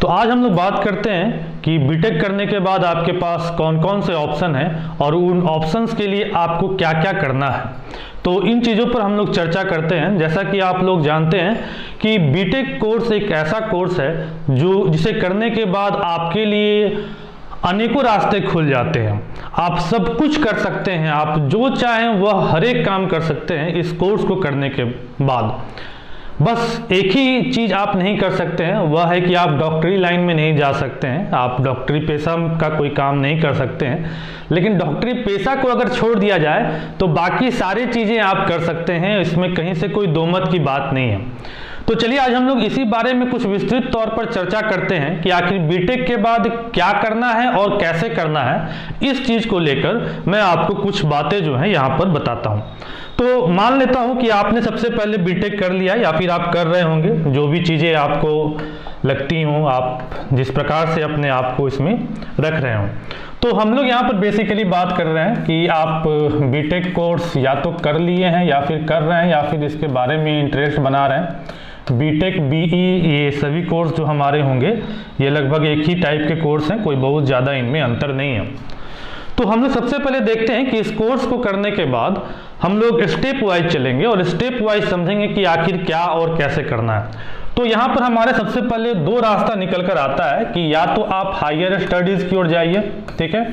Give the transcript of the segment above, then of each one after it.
तो आज हम लोग बात करते हैं कि बीटेक करने के बाद आपके पास कौन कौन से ऑप्शन हैं और उन ऑप्शंस के लिए आपको क्या क्या करना है। तो इन चीज़ों पर हम लोग चर्चा करते हैं। जैसा कि आप लोग जानते हैं कि बीटेक कोर्स एक ऐसा कोर्स है जिसे करने के बाद आपके लिए अनेकों रास्ते खुल जाते हैं। आप सब कुछ कर सकते हैं, आप जो चाहें वह हर एक काम कर सकते हैं इस कोर्स को करने के बाद। बस एक ही चीज़ आप नहीं कर सकते हैं, वह है कि आप डॉक्टरी लाइन में नहीं जा सकते हैं, आप डॉक्टरी पेशा का कोई काम नहीं कर सकते हैं। लेकिन डॉक्टरी पेशा को अगर छोड़ दिया जाए तो बाकी सारी चीज़ें आप कर सकते हैं, इसमें कहीं से कोई दो मत की बात नहीं है। तो चलिए आज हम लोग इसी बारे में कुछ विस्तृत तौर पर चर्चा करते हैं कि आखिर बीटेक के बाद क्या करना है और कैसे करना है। इस चीज़ को लेकर मैं आपको कुछ बातें जो हैं यहाँ पर बताता हूँ। तो मान लेता हूँ कि आपने सबसे पहले बीटेक कर लिया या फिर आप कर रहे होंगे, जो भी चीज़ें आपको लगती हों, आप जिस प्रकार से अपने आप को इसमें रख रहे हों। तो हम लोग यहाँ पर बेसिकली बात कर रहे हैं कि आप बीटेक कोर्स या तो कर लिए हैं या फिर कर रहे हैं या फिर इसके बारे में इंटरेस्ट बना रहे हैं। बीटेक बीई ये सभी कोर्स जो हमारे होंगे ये लगभग एक ही टाइप के कोर्स हैं, कोई बहुत ज़्यादा इनमें अंतर नहीं है। तो हम लोग सबसे पहले देखते हैं कि इस कोर्स को करने के बाद हम लोग स्टेप वाइज चलेंगे और स्टेप वाइज समझेंगे कि आखिर क्या और कैसे करना है। तो यहाँ पर हमारे सबसे पहले दो रास्ता निकल कर आता है कि या तो आप हायर स्टडीज़ की ओर जाइए, ठीक है,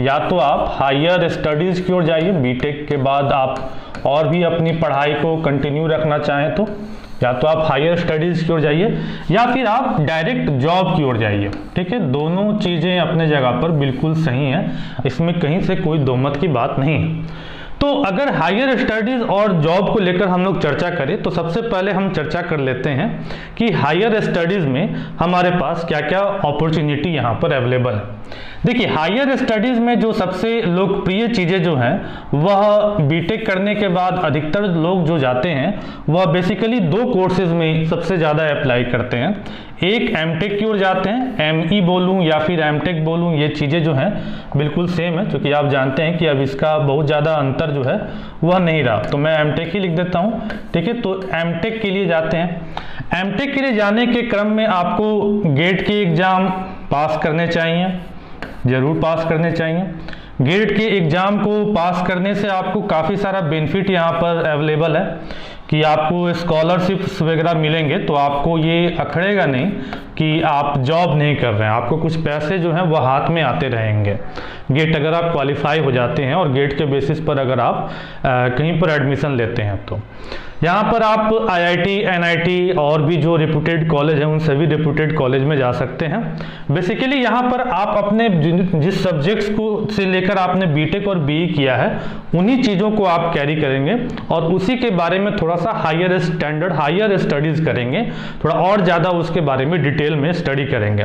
या तो आप हायर स्टडीज़ की ओर जाइए। बीटेक के बाद आप और भी अपनी पढ़ाई को कंटिन्यू रखना चाहें तो या तो आप हायर स्टडीज़ की ओर जाइए या फिर आप डायरेक्ट जॉब की ओर जाइए, ठीक है। दोनों चीज़ें अपने जगह पर बिल्कुल सही हैं, इसमें कहीं से कोई दो मत की बात नहीं है। तो अगर हायर स्टडीज़ और जॉब को लेकर हम लोग चर्चा करें तो सबसे पहले हम चर्चा कर लेते हैं कि हायर स्टडीज़ में हमारे पास क्या क्या अपॉर्चुनिटी यहाँ पर अवेलेबल है। देखिए, हायर स्टडीज़ में जो सबसे लोकप्रिय चीज़ें जो हैं वह बीटेक करने के बाद अधिकतर लोग जो जाते हैं वह बेसिकली दो कोर्सेज में सबसे ज़्यादा अप्लाई करते हैं। एक एमटेक की ओर जाते हैं, एमई बोलूँ या फिर एमटेक बोलूँ, ये चीज़ें जो हैं बिल्कुल सेम है, क्योंकि आप जानते हैं कि अब इसका बहुत ज़्यादा अंतर जो है वह नहीं रहा। तो मैं एमटेक ही लिख देता हूँ, ठीक है। तो एमटेक के लिए जाते हैं। एमटेक के लिए जाने के क्रम में आपको गेट के एग्ज़ाम पास करने चाहिए, ज़रूर पास करने चाहिए। गेट के एग्ज़ाम को पास करने से आपको काफ़ी सारा बेनिफिट यहाँ पर अवेलेबल है कि आपको स्कॉलरशिप्स वगैरह मिलेंगे। तो आपको ये अखड़ेगा नहीं कि आप जॉब नहीं कर रहे हैं, आपको कुछ पैसे जो हैं वह हाथ में आते रहेंगे। गेट अगर आप क्वालिफाई हो जाते हैं और गेट के बेसिस पर अगर आप कहीं पर एडमिशन लेते हैं तो यहाँ पर आप आईआईटी, एनआईटी और भी जो रेपुटेड कॉलेज हैं उन सभी रेपुटेड कॉलेज में जा सकते हैं। बेसिकली यहाँ पर आप अपने जिस सब्जेक्ट्स को से लेकर आपने बीटेक और बीई किया है उन्हीं चीज़ों को आप कैरी करेंगे और उसी के बारे में थोड़ा सा हायर स्टडीज़ करेंगे, थोड़ा और ज़्यादा उसके बारे में डिटेल में स्टडी करेंगे।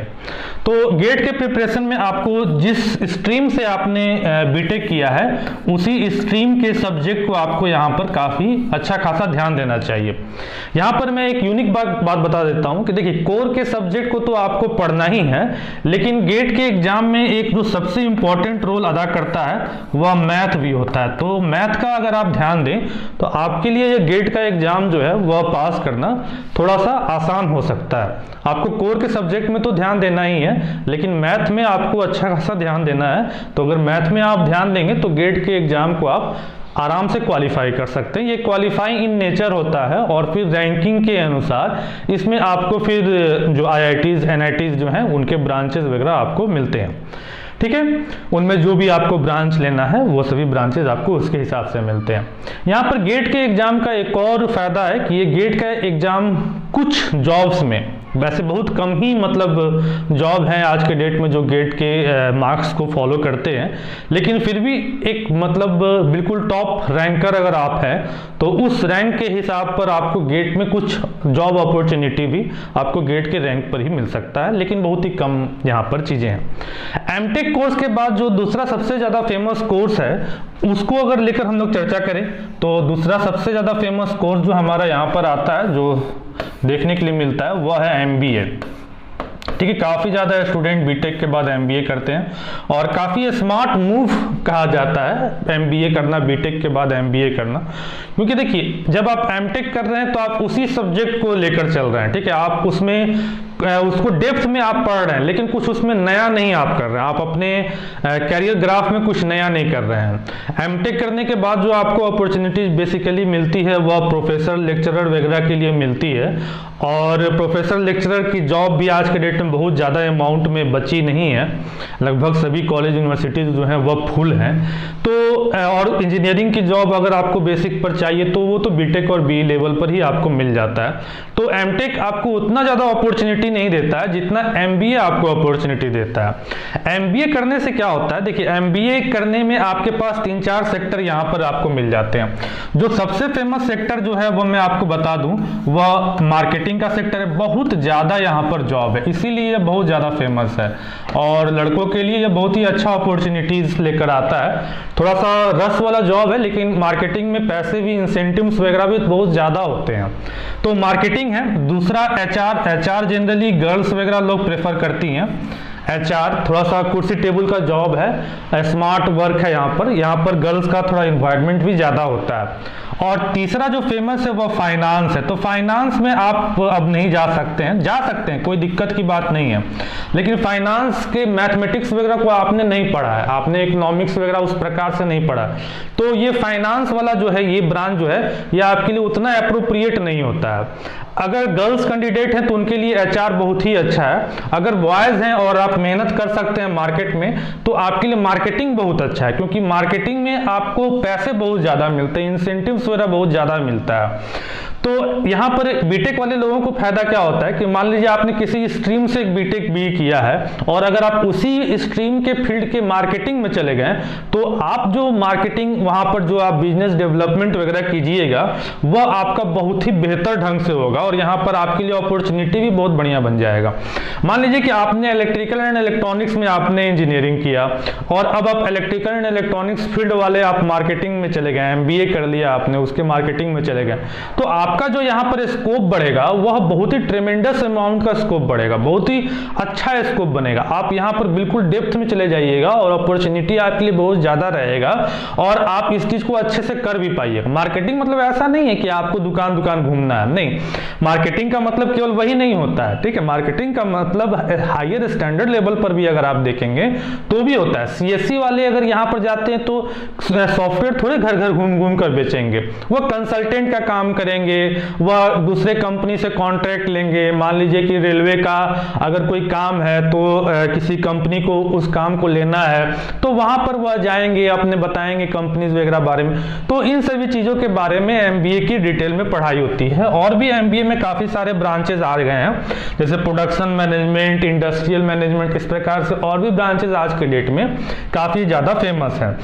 तो गेट के प्रिपरेशन में आपको जिस स्ट्रीम से आपने बीटेक किया है उसी स्ट्रीम के सब्जेक्ट को आपको यहाँ पर काफ़ी अच्छा खासा ध्यान देना चाहिए। यहाँ पर मैं एक यूनिक बात बता देता हूँ कि देखिए, कोर के सब्जेक्ट को तो आपको पढ़ना ही है, लेकिन गेट के एग्जाम में एक जो सबसे इंपॉर्टेंट रोल अदा करता है वह मैथ भी होता है। तो मैथ का अगर आप ध्यान दें तो आपके लिए ये गेट का एग्जाम जो है वह पास करना थोड़ा सा आसान हो सकता है। आपको कोर के सब्जेक्ट में तो ध्यान देना ही है, लेकिन मैथ में आपको अच्छा खासा ध्यान देना है। तो अगर मैथ में आप ध्यान देंगे तो गेट के एग्जाम को आप आराम से क्वालिफाई कर सकते हैं। ये क्वालिफाई इन नेचर होता है और फिर रैंकिंग के अनुसार इसमें आपको फिर जो आईआईटीज़, एनआईटीज़ जो हैं उनके ब्रांचेस वगैरह आपको मिलते हैं, ठीक है। उनमें जो भी आपको ब्रांच लेना है वो सभी ब्रांचेस आपको उसके हिसाब से मिलते हैं। यहाँ पर गेट के एग्ज़ाम का एक और फ़ायदा है कि ये गेट का एग्ज़ाम कुछ जॉब्स में, वैसे बहुत कम ही मतलब जॉब है आज के डेट में जो गेट के मार्क्स को फॉलो करते हैं, लेकिन फिर भी एक मतलब बिल्कुल टॉप रैंकर अगर आप हैं तो उस रैंक के हिसाब पर आपको गेट में कुछ जॉब अपॉर्चुनिटी भी आपको गेट के रैंक पर ही मिल सकता है, लेकिन बहुत ही कम यहाँ पर चीज़ें हैं। एमटेक कोर्स के बाद जो दूसरा सबसे ज़्यादा फेमस कोर्स है उसको अगर लेकर हम लोग चर्चा करें तो दूसरा सबसे ज़्यादा फेमस कोर्स जो हमारा यहाँ पर आता है, जो देखने के लिए मिलता है, वह है एमबीए। ठीक है, काफ़ी ज़्यादा स्टूडेंट बीटेक के बाद एमबीए करते हैं और काफ़ी स्मार्ट मूव कहा जाता है एमबीए करना, बीटेक के बाद एमबीए करना। क्योंकि देखिए, जब आप एमटेक कर रहे हैं तो आप उसी सब्जेक्ट को लेकर चल रहे हैं, ठीक है, आप उसमें उसको डेप्थ में आप पढ़ रहे हैं, लेकिन कुछ उसमें नया नहीं आप कर रहे हैं, आप अपने कैरियर ग्राफ में कुछ नया नहीं कर रहे हैं। एमटेक करने के बाद जो आपको अपॉर्चुनिटीज बेसिकली मिलती है वह प्रोफेसर लेक्चरर वगैरह के लिए मिलती है, और प्रोफेसर लेक्चरर की जॉब भी आज के डेट में बहुत ज़्यादा अमाउंट में बची नहीं है, लगभग सभी कॉलेज यूनिवर्सिटीज़ जो हैं वह फुल हैं। तो और इंजीनियरिंग की जॉब अगर आपको बेसिक पर चाहिए तो वो तो बीटेक और बी लेवल पर ही आपको मिल जाता है। तो एमटेक आपको उतना ज़्यादा अपॉर्चुनिटी नहीं देता है जितना एमबीए आपको अपॉर्चुनिटी देता है। एमबीए करने से क्या होता है, देखिए एमबीए करने में आपके पास 3-4 सेक्टर यहाँ पर आपको मिल जाते हैं। जो सबसे फेमस सेक्टर जो है वह मैं आपको बता दूं, वह मार्केटिंग का सेक्टर है। बहुत ज़्यादा यहाँ पर जॉब है, इसीलिए ये बहुत ज़्यादा फेमस है, और लड़कों के लिए ये बहुत ही अच्छा अपॉर्चुनिटीज लेकर आता है। थोड़ा सा रस वाला जॉब है, लेकिन मार्केटिंग में पैसे भी, इंसेंटिव्स वगैरह भी बहुत ज़्यादा होते हैं। तो मार्केटिंग है। दूसरा एचआर जनरली गर्ल्स वगैरह लोग प्रेफर करती हैं। एचआर थोड़ा सा कुर्सी टेबल का जॉब है, स्मार्ट वर्क है। यहाँ पर गर्ल्स का थोड़ा इन्वायरमेंट भी ज़्यादा होता है। और तीसरा जो फेमस है वो फाइनेंस है। तो फाइनेंस में आप अब नहीं जा सकते हैं, कोई दिक्कत की बात नहीं है, लेकिन फाइनेंस के मैथमेटिक्स वगैरह को आपने नहीं पढ़ा है, आपने इकोनॉमिक्स वगैरह उस प्रकार से नहीं पढ़ा है, तो ये फाइनेंस वाला जो है, ये ब्रांच जो है, ये आपके लिए उतना अप्रोप्रिएट नहीं होता है। अगर गर्ल्स कैंडिडेट हैं तो उनके लिए एचआर बहुत ही अच्छा है। अगर बॉयज हैं और आप मेहनत कर सकते हैं मार्केट में, तो आपके लिए मार्केटिंग बहुत अच्छा है, क्योंकि मार्केटिंग में आपको पैसे बहुत ज़्यादा मिलते हैं, इंसेंटिव्स वगैरह बहुत ज़्यादा मिलता है। तो यहाँ पर बीटेक वाले लोगों को फायदा क्या होता है कि मान लीजिए आपने किसी स्ट्रीम से बीटेक बी किया है, और अगर आप उसी स्ट्रीम के फील्ड के मार्केटिंग में चले गए, तो आप जो मार्केटिंग वहाँ पर जो आप बिजनेस डेवलपमेंट वगैरह कीजिएगा, वह आपका बहुत ही बेहतर ढंग से होगा, और यहाँ पर आपके लिए अपॉर्चुनिटी भी बहुत बढ़िया बन जाएगा। मान लीजिए कि आपने इलेक्ट्रिकल एंड इलेक्ट्रॉनिक्स में आपने इंजीनियरिंग किया, और अब आप इलेक्ट्रिकल एंड इलेक्ट्रॉनिक्स फील्ड वाले आप मार्केटिंग में चले गए, एमबीए कर लिया आपने, उसके मार्केटिंग में चले गए, तो आपका जो यहाँ पर स्कोप बढ़ेगा वह बहुत ही ट्रेमेंडस अमाउंट का स्कोप बढ़ेगा, बहुत ही अच्छा स्कोप बनेगा। आप यहाँ पर बिल्कुल डेप्थ में चले जाइएगा, और अपॉर्चुनिटी आपके लिए बहुत ज्यादा रहेगा, और आप इस चीज को अच्छे से कर भी पाइएगा। मार्केटिंग मतलब ऐसा नहीं है कि आपको दुकान घूमना है, नहीं। मार्केटिंग का मतलब केवल वही नहीं होता है, ठीक है। मार्केटिंग का मतलब हायर स्टैंडर्ड लेवल पर भी अगर आप देखेंगे तो भी होता है। सीएससी वाले अगर यहाँ पर जाते हैं तो सॉफ्टवेयर थोड़े घर घर घूम कर बेचेंगे, वो कंसल्टेंट का काम करेंगे, वह दूसरे कंपनी से कॉन्ट्रैक्ट लेंगे। मान लीजिए कि रेलवे का अगर कोई काम है तो किसी कंपनी को उस काम को लेना है, तो वहां पर वह जाएंगे, अपने बताएंगे कंपनीज वगैरह बारे में। तो इन सभी चीजों के बारे में एमबीए की डिटेल में पढ़ाई होती है। और भी एमबीए में काफी सारे ब्रांचेस आ गए हैं, जैसे प्रोडक्शन मैनेजमेंट, इंडस्ट्रियल मैनेजमेंट, इस प्रकार से और भी ब्रांचेस आज के डेट में काफी ज्यादा फेमस है।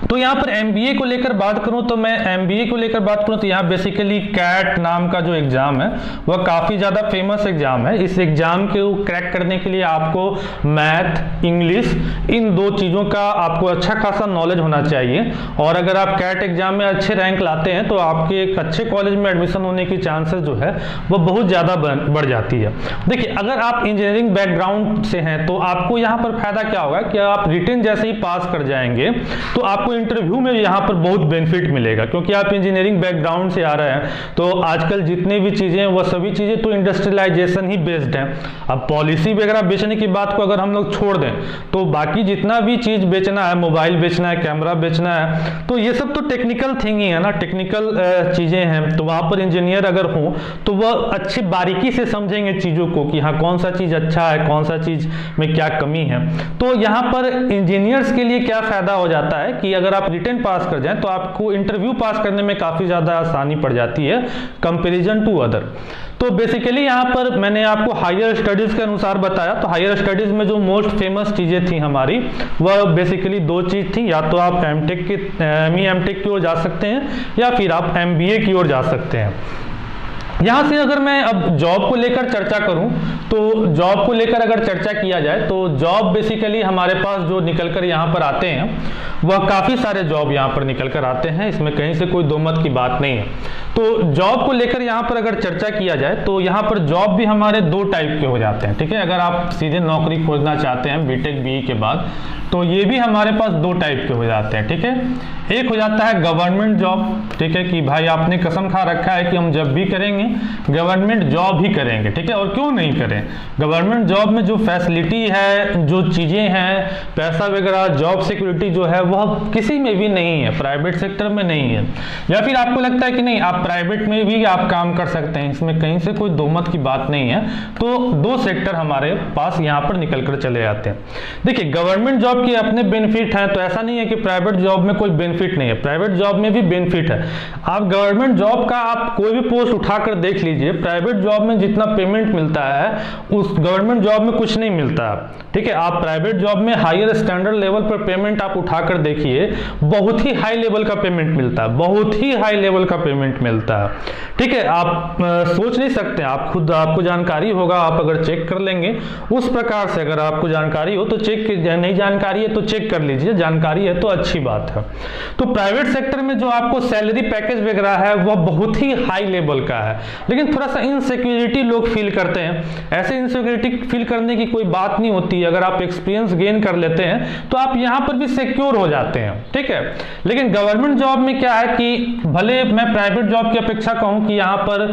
तो यहाँ पर एमबीए को लेकर बात करूं तो यहाँ बेसिकली कैट नाम का जो एग्जाम है वह काफी ज्यादा फेमस एग्जाम है। इस एग्जाम को क्रैक करने के लिए आपको मैथ, इंग्लिश, इन दो चीजों का आपको अच्छा खासा नॉलेज होना चाहिए। और अगर आप कैट एग्जाम में अच्छे रैंक लाते हैं तो आपके एक अच्छे कॉलेज में एडमिशन होने की चांसेस जो है वह बहुत ज्यादा बढ़ जाती है। देखिए, अगर आप इंजीनियरिंग बैकग्राउंड से हैं तो आपको यहाँ पर फायदा क्या होगा कि आप रिटन जैसे ही पास कर जाएंगे तो आपको इंटरव्यू में यहाँ पर बहुत बेनिफिट मिलेगा, क्योंकि आप इंजीनियरिंग बैकग्राउंड से आ रहे हैं। तो आजकल जितने भी चीजें हैं वह सभी चीजें तो इंडस्ट्रियलाइजेशन ही बेस्ड हैं। अब पॉलिसी वगैरह बेचने की बात को अगर हम लोग छोड़ दें तो बाकी जितना भी चीज बेचना है, मोबाइल बेचना है, कैमरा बेचना है, तो ये सब तो टेक्निकल थिंग ही है ना, टेक्निकल चीजें हैं। तो वहां पर इंजीनियर अगर हो तो वह अच्छी बारीकी से समझेंगे चीजों को कि हाँ कौन सा चीज अच्छा है, कौन सा चीज में क्या कमी है। तो यहाँ पर इंजीनियर्स के लिए क्या फायदा हो जाता है कि अगर आप रिटन पास कर जाएं तो आपको इंटरव्यू पास करने में काफी ज्यादा आसानी पड़ जाती है कंपैरिजन टू अदर। तो बेसिकली यहाँ पर मैंने आपको हायर स्टडीज के अनुसार बताया। तो हायर स्टडीज में जो मोस्ट फेमस चीजें थी हमारी, वह बेसिकली दो चीज थी, या तो आप एमटेक की ओर जा सकते हैं या फिर आप एमबीए की ओर जा सकते हैं। यहाँ से अगर मैं अब जॉब को लेकर चर्चा करूं तो जॉब को लेकर अगर चर्चा किया जाए तो जॉब बेसिकली हमारे पास जो निकलकर यहाँ पर आते हैं वह काफ़ी सारे जॉब यहाँ पर निकलकर आते हैं, इसमें कहीं से कोई दो मत की बात नहीं है। तो जॉब को लेकर यहाँ पर अगर चर्चा किया जाए तो यहाँ पर जॉब भी हमारे दो टाइप के हो जाते हैं, ठीक है। अगर आप सीधे नौकरी खोजना चाहते हैं बीटेक बीई के बाद तो ये भी हमारे पास दो टाइप के हो जाते हैं, ठीक है। एक हो जाता है गवर्नमेंट जॉब, ठीक है, कि भाई आपने कसम खा रखा है कि हम जब भी करेंगे हैं, गवर्नमेंट जॉब ही करेंगे, ठीक है। और क्यों नहीं करें, गवर्नमेंट जॉब में जो फैसिलिटी है, जो चीज़ें हैं, पैसा वगैरह, जॉब सिक्योरिटी जो है वह किसी में भी नहीं है, प्राइवेट सेक्टर में नहीं है। या फिर आपको लगता है कि नहीं आप प्राइवेट में भी आप काम कर सकते हैं, इसमें कहीं से कोई दो मत की बात नहीं है, तो दो सेक्टर हमारे पास यहाँ पर निकल कर चले आते हैं। देखिए गवर्नमेंट जॉब के अपने बेनिफिट हैं, तो ऐसा नहीं है कि प्राइवेट जॉब में कोई बेनिफिट नहीं है, प्राइवेट जॉब में भी बेनिफिट है। आप गवर्नमेंट जॉब का आप कोई भी पोस्ट उठाकर देख लीजिए, प्राइवेट जॉब में जितना पेमेंट मिलता है उस गवर्नमेंट जॉब में कुछ नहीं मिलता, ठीक है। आप प्राइवेट जॉब में हायर स्टैंडर्ड लेवल पर पेमेंट आप उठाकर देखिए, बहुत ही हाई लेवल का पेमेंट मिलता है, बहुत ही हाई लेवल का पेमेंट मिलता है, ठीक है। आप सोच नहीं सकते, आप खुद, आपको जानकारी होगा, आप अगर चेक कर लेंगे उस प्रकार से, अगर आपको जानकारी हो तो चेक, नहीं जानकारी है तो चेक कर लीजिए, जानकारी है तो अच्छी बात है। तो प्राइवेट सेक्टर में जो आपको सैलरी पैकेज वगैरह है वह बहुत ही हाई लेवल का है, लेकिन थोड़ा सा इनसिक्योरिटी लोग फील करते हैं। ऐसे इनसिक्योरिटी फील करने की कोई बात नहीं होती, अगर आप एक्सपीरियंस गेन कर लेते हैं तो आप यहां पर भी सिक्योर हो जाते हैं, ठीक है। लेकिन गवर्नमेंट जॉब में क्या है कि भले मैं प्राइवेट जॉब की अपेक्षा कहूं कि यहां पर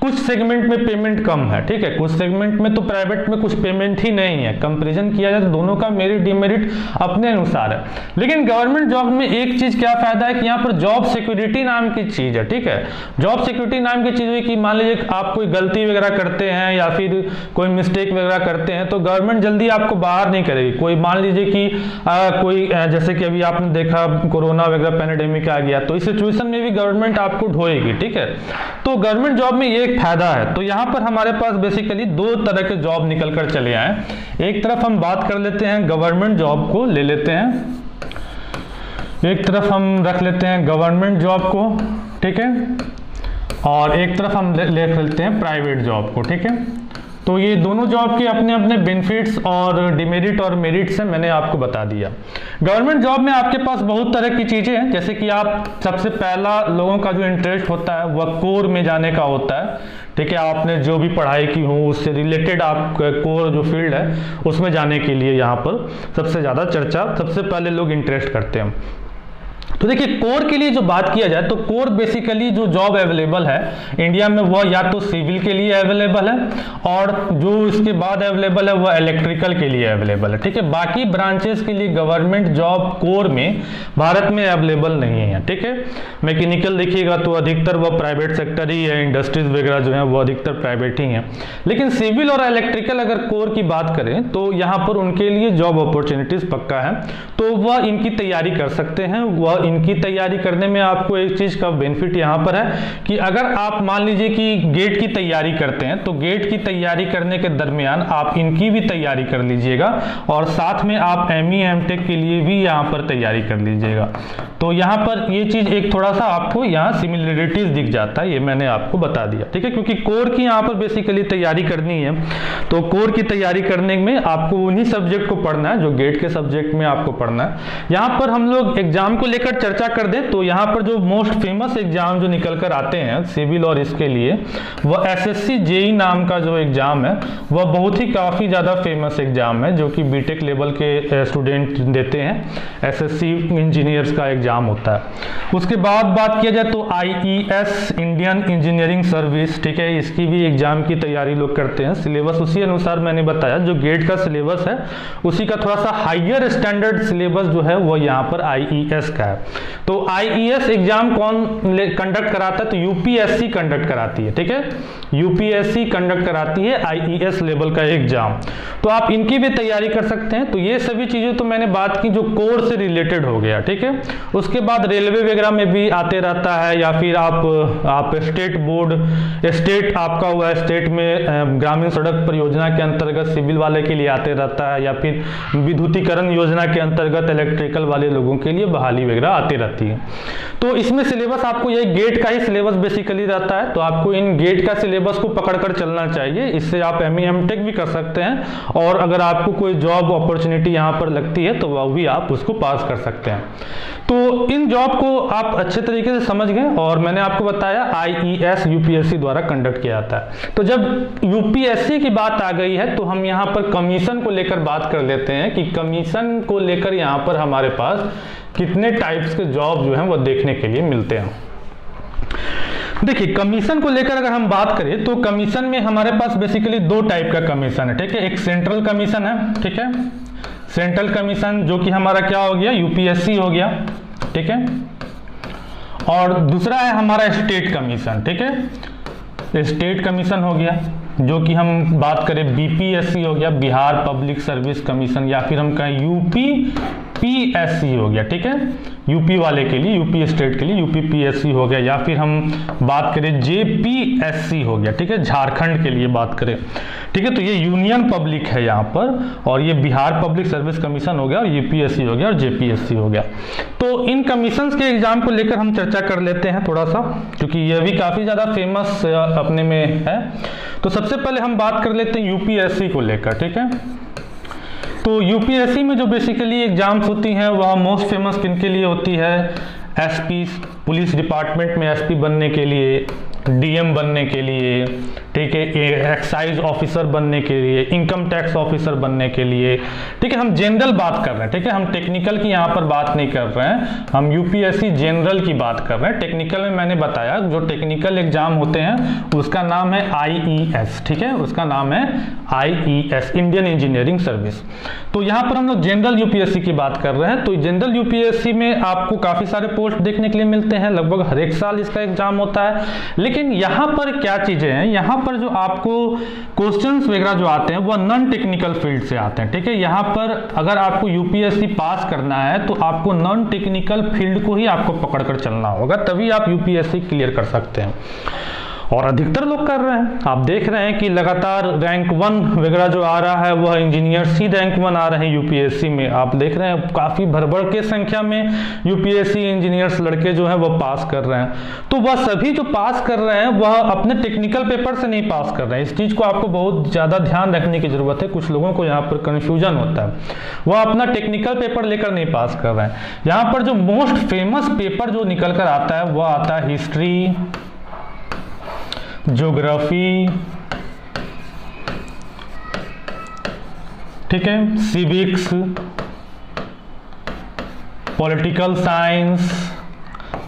कुछ सेगमेंट में पेमेंट कम है, ठीक है, कुछ सेगमेंट में तो प्राइवेट में कुछ पेमेंट ही नहीं है, कंपैरिजन किया जाए तो दोनों का मेरिट डिमेरिट अपने अनुसार है। लेकिन गवर्नमेंट जॉब में एक चीज क्या फायदा है कि यहाँ पर जॉब सिक्योरिटी नाम की चीज है, ठीक है। जॉब सिक्योरिटी नाम की चीज है कि मान लीजिए आप कोई गलती वगैरह करते हैं या फिर कोई मिस्टेक वगैरह करते हैं तो गवर्नमेंट जल्दी आपको बाहर नहीं करेगी। कोई मान लीजिए कि कोई जैसे कि अभी आपने देखा कोरोना वगैरह पैंडेमिक आ गया, तो इस सिचुएशन में भी गवर्नमेंट आपको ढोएगी, ठीक है। तो गवर्नमेंट जॉब में ये फायदा है। तो यहां पर हमारे पास बेसिकली दो तरह के जॉब निकल कर चले आए। एक तरफ हम बात कर लेते हैं गवर्नमेंट जॉब को ले लेते हैं, एक तरफ हम रख लेते हैं गवर्नमेंट जॉब को, ठीक है, और एक तरफ हम ले लेते हैं प्राइवेट जॉब को, ठीक है। तो ये दोनों जॉब के अपने अपने बेनिफिट्स और डिमेरिट और मेरिट्स हैं, मैंने आपको बता दिया। गवर्नमेंट जॉब में आपके पास बहुत तरह की चीज़ें हैं, जैसे कि आप सबसे पहला लोगों का जो इंटरेस्ट होता है वह कोर में जाने का होता है, ठीक है। आपने जो भी पढ़ाई की हो उससे रिलेटेड आप कोर जो फील्ड है उसमें जाने के लिए यहाँ पर सबसे ज़्यादा चर्चा सबसे पहले लोग इंटरेस्ट करते हैं। तो देखिए कोर के लिए जो बात किया जाए तो कोर बेसिकली जो जॉब अवेलेबल है इंडिया में वह या तो सिविल के लिए अवेलेबल है और जो इसके बाद अवेलेबल है वह इलेक्ट्रिकल के लिए अवेलेबल है, ठीक है। बाकी ब्रांचेस के लिए गवर्नमेंट जॉब कोर में भारत में अवेलेबल नहीं है, ठीक है। मैकेनिकल देखिएगा तो अधिकतर वह प्राइवेट सेक्टर ही है, इंडस्ट्रीज वगैरह जो है वो अधिकतर प्राइवेट ही हैं। लेकिन सिविल और इलेक्ट्रिकल अगर कोर की बात करें तो यहाँ पर उनके लिए जॉब अपॉर्चुनिटीज पक्का है, तो वह इनकी तैयारी कर सकते हैं। वह इनकी तैयारी करने में आपको एक चीज का बेनिफिट यहाँ पर है कि अगर आप मान लीजिए कि गेट की तैयारी करते हैं तो गेट की तैयारी करने के दरमियान आप इनकी भी तैयारी कर लीजिएगा और साथ में आप एमई एमटेक के लिए भी यहाँ पर तैयारी कर लीजिएगा। तो यहाँ पर ये चीज एक थोड़ा सा आपको यहाँ सिमिलरिटीज दिख जाता है, ये मैंने आपको बता दिया, ठीक है। क्योंकि कोर की यहाँ पर बेसिकली तैयारी करनी है, तो कोर की तैयारी करने में आपको उन्हीं सब्जेक्ट को पढ़ना है जो गेट के सब्जेक्ट में आपको पढ़ना है। यहाँ पर हम लोग एग्जाम को लेकर चर्चा कर दें तो यहाँ पर जो मोस्ट फेमस एग्जाम जो निकल कर आते हैं सिविल और इसके लिए वह एसएससी जेई नाम का जो एग्जाम है वह बहुत ही काफी ज्यादा फेमस एग्जाम है जो कि बीटेक लेवल के स्टूडेंट देते हैं। एसएससी इंजीनियर्स का एग्जाम होता है। उसके बाद बात किया जाए तो आईईएस इंडियन इंजीनियरिंग सर्विस, ठीक है, इसकी भी एग्जाम की तैयारी लोग करते हैं। सिलेबस उसी अनुसार मैंने बताया जो गेट का सिलेबस है उसी का थोड़ा सा हाइयर स्टैंडर्ड सिलेबस जो है वो यहाँ पर आईईएस का है। तो आईईएस एग्जाम कौन कंडक्ट कराता है तो यूपीएससी कंडक्ट कराती है, ठीक है, यूपीएससी कंडक्ट कराती है आईईएस लेवल का एग्जाम। तो आप इनकी भी तैयारी कर सकते हैं। तो ये सभी चीजें तो मैंने बात की जो कोर से रिलेटेड हो गया, ठीक है। उसके बाद रेलवे वगैरह में भी आते रहता है या फिर आप स्टेट बोर्ड, स्टेट आपका हुआ स्टेट में ग्रामीण सड़क परियोजना के अंतर्गत सिविल वाले के लिए आते रहता है या फिर विद्युतीकरण योजना के अंतर्गत इलेक्ट्रिकल वाले लोगों के लिए बहाली वगैरह आती रहती है। तो इसमें सिलेबस आपको यही गेट का ही सिलेबस बेसिकली रहता है, तो आपको इन गेट का सिलेबस को पकड़कर चलना चाहिए। इससे आप एमई एमटेक भी कर सकते हैं और अगर आपको कोई जॉब अपॉर्चुनिटी यहाँ पर लगती है तो वह भी आप उसको पास कर सकते हैं। तो इन जॉब को आप अच्छे तरीके से समझ गए और मैंने आपको बताया आईईएस यूपीएससी द्वारा कंडक्ट किया जाता है। तो जब यूपीएससी की बात आ गई है तो हम यहाँ पर कमीशन को लेकर बात कर लेते हैं कि कमीशन को लेकर यहाँ पर हमारे पास कितने टाइप्स के जॉब जो हैं वो देखने के लिए मिलते हैं। देखिए कमीशन को लेकर अगर हम बात करें तो कमीशन में हमारे पास बेसिकली दो टाइप का कमीशन है, ठीक है। एक सेंट्रल कमीशन है, ठीक है, सेंट्रल कमीशन जो कि हमारा क्या हो गया, यूपीएससी हो गया, ठीक है। और दूसरा है हमारा स्टेट कमीशन, ठीक है, स्टेट कमीशन हो गया, जो कि हम बात करें बीपीएससी हो गया, बिहार पब्लिक सर्विस कमीशन, या फिर हम कहें यूपीपीएससी हो गया, ठीक है, यूपी वाले के लिए, यूपी स्टेट के लिए यूपीपीएससी हो गया, या फिर हम बात करें जेपीएससी हो गया, ठीक है, झारखंड के लिए बात करें, ठीक है। तो ये यूनियन पब्लिक है यहाँ पर, और ये बिहार पब्लिक सर्विस कमीशन हो गया, और यूपीएससी हो गया, और जेपीएससी हो गया। तो इन कमीशंस के एग्जाम को लेकर हम चर्चा कर लेते हैं थोड़ा सा, क्योंकि ये भी काफ़ी ज़्यादा फेमस अपने में है। तो सबसे पहले हम बात कर लेते हैं यूपीएससी को लेकर, ठीक है। तो यूपीएससी में जो बेसिकली एग्जाम्स होती हैं वह मोस्ट फेमस किनके लिए होती है, एसपी, पुलिस डिपार्टमेंट में एसपी बनने के लिए, डीएम बनने के लिए, ठीक है, एक्साइज ऑफिसर बनने के लिए, इनकम टैक्स ऑफिसर बनने के लिए, ठीक है। हम जनरल बात कर रहे हैं, ठीक है, हम टेक्निकल की यहाँ पर बात नहीं कर रहे हैं, हम यूपीएससी जनरल की बात कर रहे हैं। टेक्निकल में मैंने बताया जो टेक्निकल एग्जाम होते हैं उसका नाम है आईईएस, ठीक है, उसका नाम है आईईएस, इंडियन इंजीनियरिंग सर्विस। तो यहाँ पर हम लोग जनरल यूपीएससी की बात कर रहे हैं। तो जनरल यूपीएससी में आपको काफ़ी सारे पोस्ट देखने के लिए मिलते हैं, लगभग हर एक साल इसका एग्जाम होता है। लेकिन यहाँ पर क्या चीज़ें हैं, यहाँ पर जो आपको क्वेश्चंस वगैरह जो आते हैं वह नॉन टेक्निकल फील्ड से आते हैं, ठीक है। यहाँ पर अगर आपको यूपीएससी पास करना है तो आपको नॉन टेक्निकल फील्ड को ही आपको पकड़कर चलना होगा, तभी आप यूपीएससी क्लियर कर सकते हैं। और अधिकतर लोग कर रहे हैं, आप देख रहे हैं कि लगातार रैंक 1 वगैरह जो आ रहा है वह इंजीनियर्स ही रैंक 1 आ रहे हैं यूपीएससी में। आप देख रहे हैं काफ़ी भर के संख्या में यूपीएससी इंजीनियर्स लड़के जो हैं वह पास कर रहे हैं। तो वह सभी जो पास कर रहे हैं वह अपने टेक्निकल पेपर से नहीं पास कर रहे हैं। इस चीज़ को आपको बहुत ज़्यादा ध्यान रखने की ज़रूरत है। कुछ लोगों को यहाँ पर कन्फ्यूजन होता है, वह अपना टेक्निकल पेपर लेकर नहीं पास कर रहे हैं। यहाँ पर जो मोस्ट फेमस पेपर जो निकल कर आता है वह आता है हिस्ट्री, ज्योग्राफी, ठीक है, सिविक्स, पॉलिटिकल साइंस,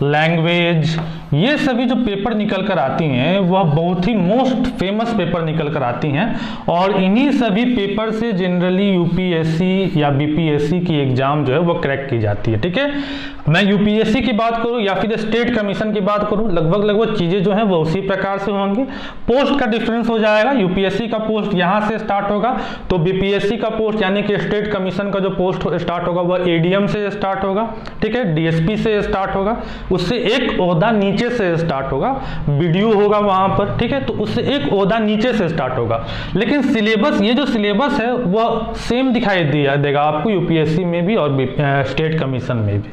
लैंग्वेज, ये सभी जो पेपर निकल कर आती हैं वह बहुत ही मोस्ट फेमस पेपर निकल कर आती हैं। और इन्हीं सभी पेपर से जनरली यूपीएससी या बीपीएससी की एग्जाम जो है वो क्रैक की जाती है, ठीक है। मैं यूपीएससी की बात करूं या फिर स्टेट कमीशन की बात करूं, लगभग चीज़ें जो हैं वो उसी प्रकार से होंगी। पोस्ट का डिफरेंस हो जाएगा, यूपीएससी का पोस्ट यहाँ से स्टार्ट होगा तो बीपीएससी का पोस्ट यानी कि स्टेट कमीशन का जो पोस्ट स्टार्ट होगा वह एडीएम से स्टार्ट होगा, ठीक है, डीएसपी से स्टार्ट होगा, उससे एक ओहदा नीचे से स्टार्ट होगा, बीडीओ होगा वहां पर, ठीक है, तो उससे एक ओहदा नीचे से स्टार्ट होगा। लेकिन सिलेबस, ये जो सिलेबस है वह सेम दिखाई देगा आपको यूपीएससी में भी और स्टेट कमीशन में भी।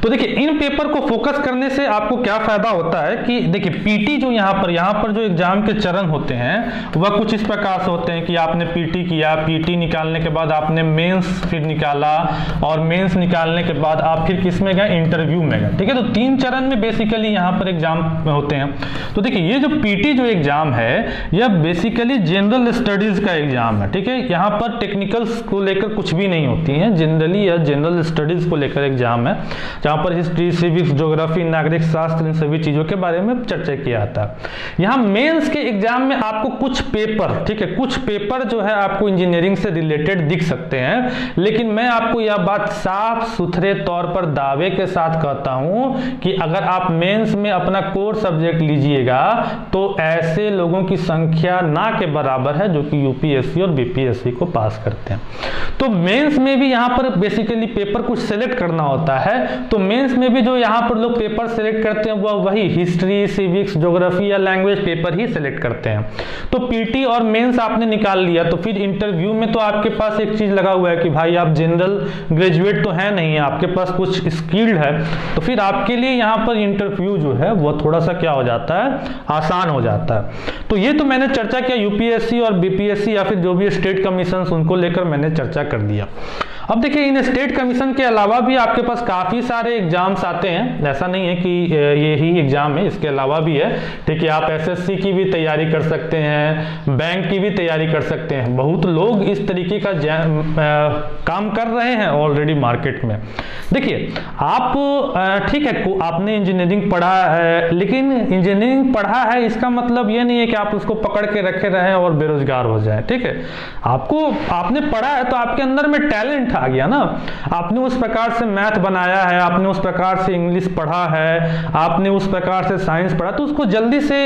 तो देखिए इन पेपर को फोकस करने से आपको क्या फायदा होता है कि देखिए पीटी जो यहाँ पर जो एग्जाम के चरण होते हैं वह कुछ इस प्रकार से होते हैं कि आपने पीटी किया, पीटी निकालने के बाद आपने मेंस फिर निकाला, और मेंस निकालने के बाद आप फिर किस में गए, इंटरव्यू में गए, ठीक है। तो 3 चरण में बेसिकली यहाँ पर एग्जाम होते हैं। तो देखिए ये जो पीटी जो एग्जाम है यह बेसिकली जनरल स्टडीज का एग्जाम है, ठीक है। यहाँ पर टेक्निकल्स को लेकर कुछ भी नहीं होती है, जनरली यह जनरल स्टडीज को लेकर एग्जाम है, जहाँ पर हिस्ट्री, सिविक्स, ज्योग्राफी, नागरिक शास्त्र, इन सभी चीजों के बारे में चर्चा किया जाता है। यहाँ मेंस के एग्जाम में आपको कुछ पेपर, ठीक है, कुछ पेपर जो है आपको इंजीनियरिंग से रिलेटेड दिख सकते हैं, लेकिन मैं आपको यह बात साफ सुथरे तौर पर दावे के साथ कहता हूं कि अगर आप मेंस में अपना कोर सब्जेक्ट लीजिएगा तो ऐसे लोगों की संख्या ना के बराबर है जो कि यूपीएससी और बीपीएससी को पास करते हैं। तो मेंस में भी यहाँ पर बेसिकली पेपर कुछ सेलेक्ट करना होता है। तो मेंस में भी जो यहाँ पर लोग पेपर सेलेक्ट करते हैं वह वही हिस्ट्री, सिविक्स, ज्योग्राफी या लैंग्वेज पेपर ही सेलेक्ट करते हैं। तो पीटी और मेंस आपने निकाल लिया तो फिर इंटरव्यू में तो आपके पास एक चीज लगा हुआ है कि भाई आप जनरल ग्रेजुएट तो है नहीं, आपके पास कुछ स्किल्ड है, तो फिर आपके लिए यहाँ पर इंटरव्यू जो है वो थोड़ा सा क्या हो जाता है, आसान हो जाता है। तो ये तो मैंने चर्चा किया यूपीएससी और बीपीएससी या फिर जो भी स्टेट कमीशन उनको लेकर मैंने चर्चा कर दिया। अब देखिए इन स्टेट कमीशन के अलावा भी आपके पास काफ़ी सारे एग्जाम्स आते हैं, ऐसा नहीं है कि ये ही एग्जाम है, इसके अलावा भी है। ठीक है, आप एसएससी की भी तैयारी कर सकते हैं, बैंक की भी तैयारी कर सकते हैं। बहुत लोग इस तरीके का काम कर रहे हैं ऑलरेडी मार्केट में। देखिए आप ठीक है आपने इंजीनियरिंग पढ़ा है, लेकिन इंजीनियरिंग पढ़ा है इसका मतलब ये नहीं है कि आप उसको पकड़ के रखे रहें और बेरोजगार हो जाए। ठीक है, आपने पढ़ा है तो आपके अंदर में टैलेंट आ गया ना, आपने उस प्रकार से मैथ बनाया है, आपने उस प्रकार से इंग्लिश पढ़ा है, आपने उस प्रकार से साइंस पढ़ा, तो उसको जल्दी से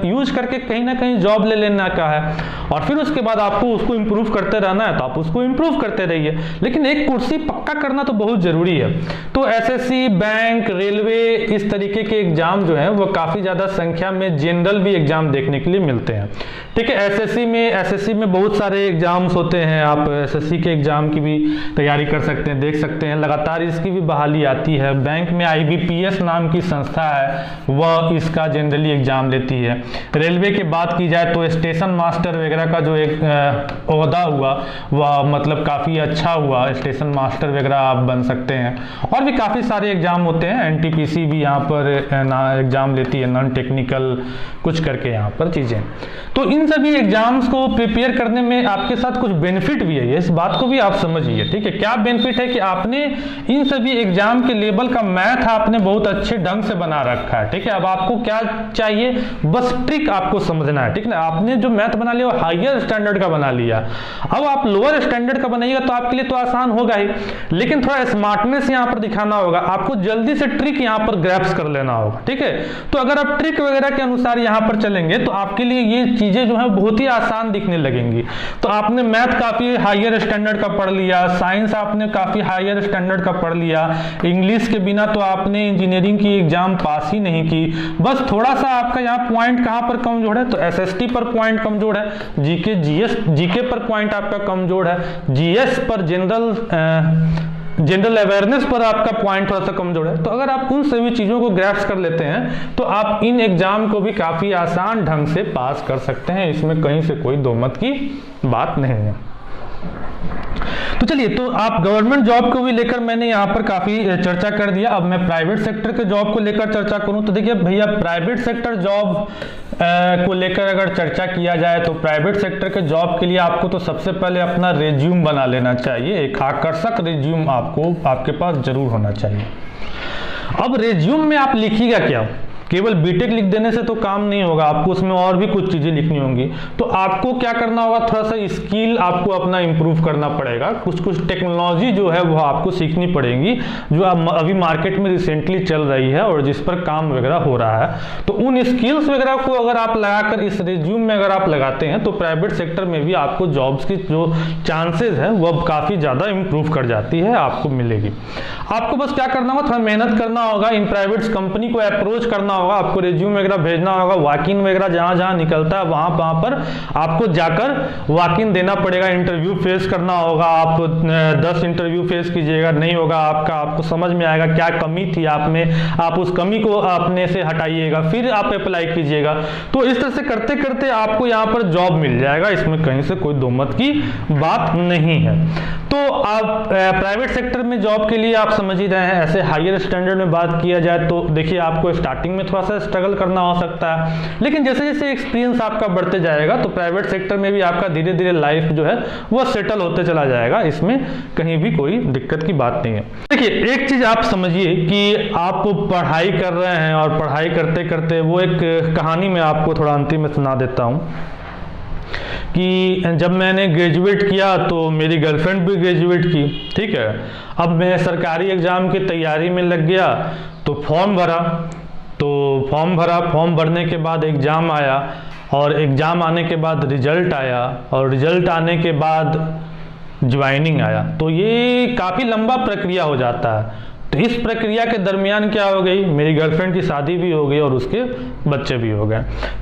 यूज करके कहीं ना कहीं जॉब ले लेना का है, और फिर उसके बाद आपको उसको इम्प्रूव करते रहना है, तो आप उसको इम्प्रूव करते रहिए। लेकिन एक कुर्सी पक्का करना तो बहुत जरूरी है। तो एसएससी, बैंक, रेलवे, इस तरीके के एग्जाम जो है वो काफी ज्यादा संख्या में जनरल भी एग्जाम देखने के लिए मिलते हैं। ठीक है, एसएससी में बहुत सारे एग्जाम्स होते हैं, आप एसएससी के एग्जाम की भी तैयारी कर सकते हैं, देख सकते हैं, लगातार इसकी भी बहाली आती है। बैंक में आईबीपीएस नाम की संस्था है, वह इसका जनरली एग्जाम लेती है। रेलवे की बात की जाए तो स्टेशन मास्टर वगैरह का जो एक ओहदा हुआ वह मतलब काफ़ी अच्छा हुआ, स्टेशन मास्टर वगैरह आप बन सकते हैं। और भी काफ़ी सारे एग्जाम होते हैं, एनटीपीसी भी यहाँ पर एग्जाम लेती है, नॉन टेक्निकल कुछ करके यहाँ पर चीज़ें। तो इन सभी एग्जाम्स को प्रिपेयर करने में आपके साथ कुछ बेनिफिट भी है, इस बात को भी आप समझिए। ठीक है, क्या बेनिफिट है कि आपने इन सभी एग्जाम के लेवल का मैथ आपने बहुत अच्छे ढंग से बना रखा है। ठीक है, अब आपको क्या चाहिए, बस ट्रिक आपको समझना है। ठीक है ना, आपने जो मैथ बना लिया वो हायर स्टैंडर्ड का बना लिया, अब आप लोअर स्टैंडर्ड का बनाइएगा तो आपके लिए तो आसान होगा ही, लेकिन थोड़ा स्मार्टनेस यहाँ पर दिखाना होगा, आपको जल्दी से ट्रिक यहाँ पर ग्रैप्स कर लेना होगा। ठीक है, तो अगर आप ट्रिक वगैरह के अनुसार यहाँ पर चलेंगे तो आपके लिए ये चीजें जो है बहुत ही आसान दिखने लगेंगी। तो आपने मैथ काफी हायर स्टैंडर्ड का पढ़ लिया, साइंस आपने काफी हायर स्टैंडर्ड का पढ़ लिया, इंग्लिश के बिना तो आपने इंजीनियरिंग की एग्जाम पास ही नहीं की। बस थोड़ा सा आपका यहाँ पॉइंट कहाँ पर कमजोर है, तो एसएसटी पर पॉइंट कमजोर है, जीके पर पॉइंट आपका कमजोर है, जीएस पर जनरल अवेयरनेस पर आपका पॉइंट थोड़ा सा कमजोर है। तो अगर आप उन सभी चीजों को ग्रैप्स कर लेते हैं तो आप इन एग्जाम को भी काफी आसान ढंग से पास कर सकते हैं, इसमें कहीं से कोई दो मत की बात नहीं है। तो चलिए, तो आप गवर्नमेंट जॉब को भी लेकर मैंने यहाँ पर काफी चर्चा कर दिया। अब मैं प्राइवेट सेक्टर के जॉब को लेकर चर्चा करूँ तो देखिए भैया, प्राइवेट सेक्टर जॉब को लेकर अगर चर्चा किया जाए तो प्राइवेट सेक्टर के जॉब के लिए आपको तो सबसे पहले अपना रिज्यूम बना लेना चाहिए, एक आकर्षक रिज्यूम आपके पास जरूर होना चाहिए। अब रिज्यूम में आप लिखिएगा क्या, केवल बीटेक लिख देने से तो काम नहीं होगा, आपको उसमें और भी कुछ चीजें लिखनी होंगी। तो आपको क्या करना होगा, थोड़ा सा स्किल आपको अपना इंप्रूव करना पड़ेगा, कुछ टेक्नोलॉजी जो है वो आपको सीखनी पड़ेगी जो अभी मार्केट में रिसेंटली चल रही है और जिस पर काम वगैरह हो रहा है। तो उन स्किल्स वगैरह को अगर आप लगाकर इस रिज्यूम में अगर आप लगाते हैं तो प्राइवेट सेक्टर में भी आपको जॉब्स की जो चांसेस है वो काफी ज्यादा इंप्रूव कर जाती है, आपको मिलेगी। आपको बस क्या करना होगा, थोड़ा मेहनत करना होगा, इन प्राइवेट कंपनी को अप्रोच करना होगा, आपको रिज्यूम वगैरह भेजना होगा, वॉक-इन वगैरह जहां जहां निकलता है वहां पर आपको जाकर वॉक-इन देना पड़ेगा, इंटरव्यू फेस करना होगा। आप 10 इंटरव्यू फेस कीजिएगा, नहीं होगा आपको समझ में आएगा क्या कमी थी आप में, आप उस कमी को अपने से हटाइएगा, फिर आप अप्लाई कीजिएगा। तो इस तरह से करते करते आपको यहाँ पर जॉब मिल जाएगा, इसमें कहीं से कोई दो मत की बात नहीं है। तो आप प्राइवेट सेक्टर में जॉब के लिए आप समझ ही रहे हैं, ऐसे हायर स्टैंडर्ड में बात किया जाए तो देखिए आपको स्टार्टिंग में थोड़ा सा स्ट्रगल करना हो सकता है, लेकिन जैसे जैसे एक्सपीरियंस आपका बढ़ते जाएगा तो प्राइवेट सेक्टर में भी आपका धीरे धीरे लाइफ जो है वो सेटल होते चला जाएगा, इसमें कहीं भी कोई दिक्कत की बात नहीं है। देखिए एक चीज आप समझिए कि आप पढ़ाई कर रहे हैं और पढ़ाई करते करते वो एक कहानी मैं आपको थोड़ा अंतिम में सुना देता हूँ कि जब मैंने ग्रेजुएट किया तो मेरी गर्लफ्रेंड भी ग्रेजुएट की। ठीक है, अब मैं सरकारी एग्जाम की तैयारी में लग गया तो फॉर्म भरा, फॉर्म भरने के बाद एग्ज़ाम आया और एग्ज़ाम आने के बाद रिजल्ट आया और रिजल्ट आने के बाद ज्वाइनिंग आया। तो ये काफ़ी लंबा प्रक्रिया हो जाता है। तो इस प्रक्रिया के दरमियान क्या हो गई, मेरी गर्लफ्रेंड की शादी भी हो गई और उसके बच्चे भी हो गए।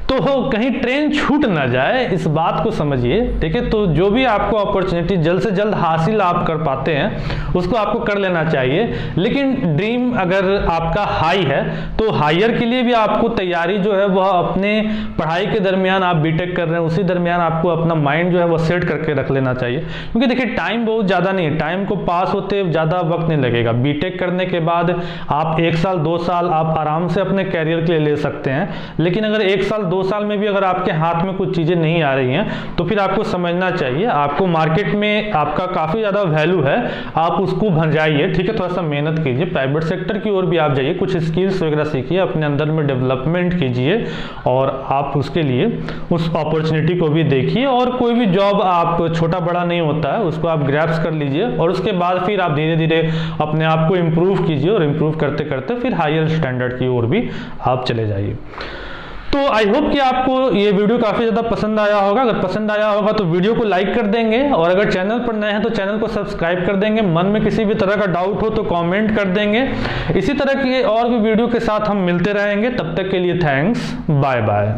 तो कहीं ट्रेन छूट ना जाए, इस बात को समझिए, ठीक है। तो जो भी आपको अपॉर्चुनिटी जल्द से जल्द हासिल आप कर पाते हैं उसको आपको कर लेना चाहिए। लेकिन ड्रीम अगर आपका हाई है तो हायर के लिए भी आपको तैयारी जो है वह अपने पढ़ाई के दरमियान, आप बीटेक कर रहे हैं उसी दरमियान आपको अपना माइंड जो है वह सेट करके रख लेना चाहिए। क्योंकि देखिए टाइम बहुत ज़्यादा नहीं है, टाइम को पास होते ज़्यादा वक्त नहीं लगेगा। बीटेक करने के बाद आप 1 साल 2 साल आप आराम से अपने कैरियर के लिए ले सकते हैं। लेकिन अगर 1 साल 2 साल में भी अगर आपके हाथ में कुछ चीज़ें नहीं आ रही हैं तो फिर आपको समझना चाहिए आपको मार्केट में आपका काफ़ी ज़्यादा वैल्यू है, आप उसको भंजाइए, ठीक है। थोड़ा सा मेहनत कीजिए, प्राइवेट सेक्टर की ओर भी आप जाइए, कुछ स्किल्स वगैरह सीखिए, अपने अंदर में डेवलपमेंट कीजिए और आप उसके लिए उस अपॉर्चुनिटी को भी देखिए। और कोई भी जॉब आप छोटा बड़ा नहीं होता है, उसको आप ग्रैब्स कर लीजिए और उसके बाद फिर आप धीरे धीरे अपने आप को इम्प्रूव कीजिए और इम्प्रूव करते करते फिर हायर स्टैंडर्ड की ओर भी आप चले जाइए। तो आई होप कि आपको ये वीडियो काफ़ी ज़्यादा पसंद आया होगा। अगर पसंद आया होगा तो वीडियो को लाइक कर देंगे और अगर चैनल पर नए हैं तो चैनल को सब्सक्राइब कर देंगे। मन में किसी भी तरह का डाउट हो तो कमेंट कर देंगे। इसी तरह की और भी वीडियो के साथ हम मिलते रहेंगे, तब तक के लिए थैंक्स, बाय बाय।